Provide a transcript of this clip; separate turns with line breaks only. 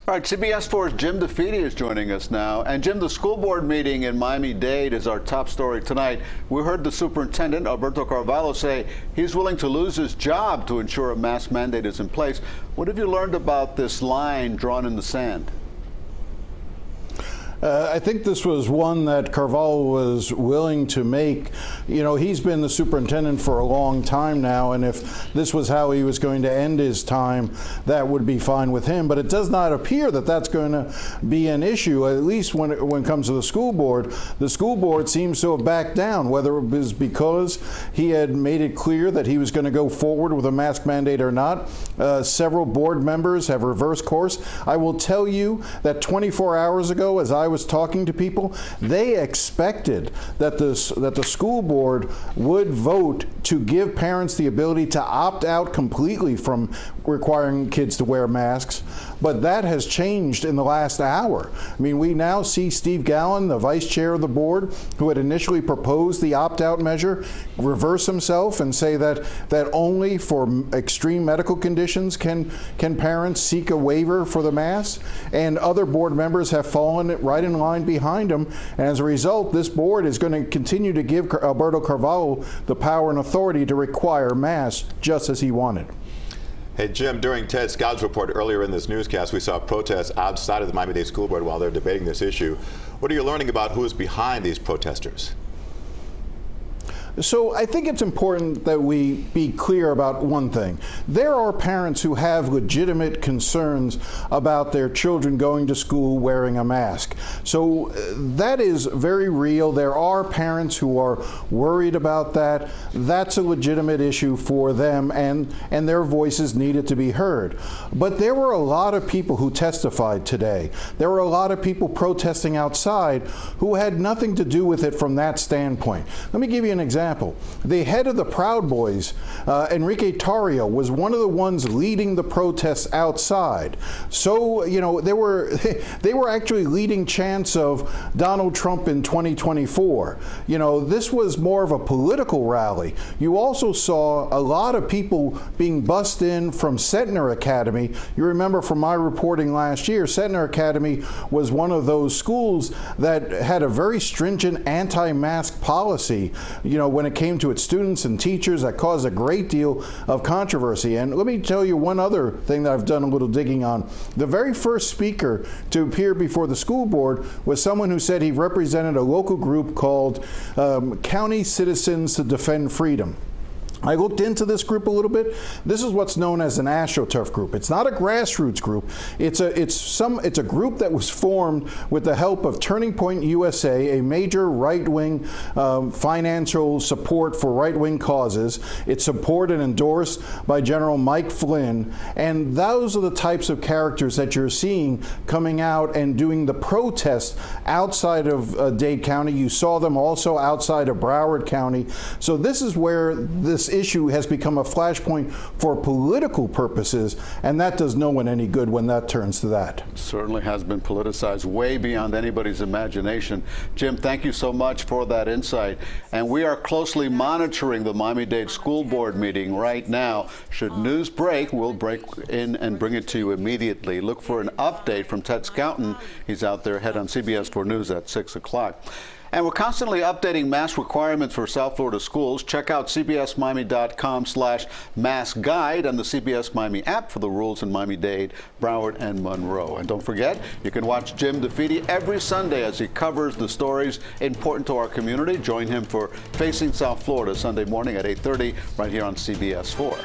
All right, CBS 4's Jim DeFede is joining us now. And Jim, the school board meeting in Miami-Dade is our top story tonight. We heard the superintendent, Alberto Carvalho, say he's willing to lose his job to ensure a mask mandate is in place. What have you learned about this line drawn in the sand?
I think this was one that Carvalho was willing to make. You know, he's been the superintendent for a long time now, and if this was how he was going to end his time, that would be fine with him. But it does not appear that that's going to be an issue, at least when it comes to the school board. The school board seems to have backed down, whether it was because he had made it clear that he was going to go forward with a mask mandate or not. Several board members have reversed course. I will tell you that 24 hours ago, as I was talking to people, they expected that the school board would vote to give parents the ability to opt out completely from requiring kids to wear masks, but that has changed in the last hour. I mean, we now see Steve Gallen, the vice chair of the board, who had initially proposed the opt-out measure, reverse himself and say that only for extreme medical conditions can parents seek a waiver for the mask, and other board members have fallen right in line behind him. And as a result, this board is going to continue to give Alberto Carvalho the power and authority to require masks just as he wanted.
Hey, Jim, during Ted Scott's report earlier in this newscast, we saw protests outside of the Miami-Dade School Board while they're debating this issue. What are you learning about who is behind these protesters?
So I think it's important that we be clear about one thing. There are parents who have legitimate concerns about their children going to school wearing a mask. So that is very real. There are parents who are worried about that. That's a legitimate issue for them, and their voices needed to be heard. But there were a lot of people who testified today. There were a lot of people protesting outside who had nothing to do with it from that standpoint. Let me give you an example. The head of the Proud Boys, Enrique Tarrio, was one of the ones leading the protests outside. So, you know, they were actually leading chants of Donald Trump in 2024. You know, this was more of a political rally. You also saw a lot of people being bussed in from Setner Academy. You remember from my reporting last year, Setner Academy was one of those schools that had a very stringent anti-mask policy, you know, when it came to its students and teachers. That caused a great deal of controversy. And let me tell you one other thing that I've done a little digging on. The very first speaker to appear before the school board was someone who said he represented a local group called County Citizens to Defend Freedom. I looked into this group a little bit. This is what's known as an AstroTurf group. It's not a grassroots group. It's a group that was formed with the help of Turning Point USA, a major right-wing financial support for right-wing causes. It's supported and endorsed by General Mike Flynn. And those are the types of characters that you're seeing coming out and doing the protests outside of Dade County. You saw them also outside of Broward County. So this is where this issue has become a flashpoint for political purposes, and that does no one any good when that turns to that.
It certainly has been politicized way beyond anybody's imagination. Jim, thank you so much for that insight. And we are closely monitoring the Miami-Dade School Board meeting right now. Should news break, we'll break in and bring it to you immediately. Look for an update from Ted Scouten. He's out there ahead on CBS 4 News at 6 o'clock. And we're constantly updating mask requirements for South Florida schools. Check out cbsmiami.com/mask guide and the CBS Miami app for the rules in Miami-Dade, Broward, and Monroe. And don't forget, you can watch Jim DeFede every Sunday as he covers the stories important to our community. Join him for Facing South Florida Sunday morning at 8:30 right here on CBS 4.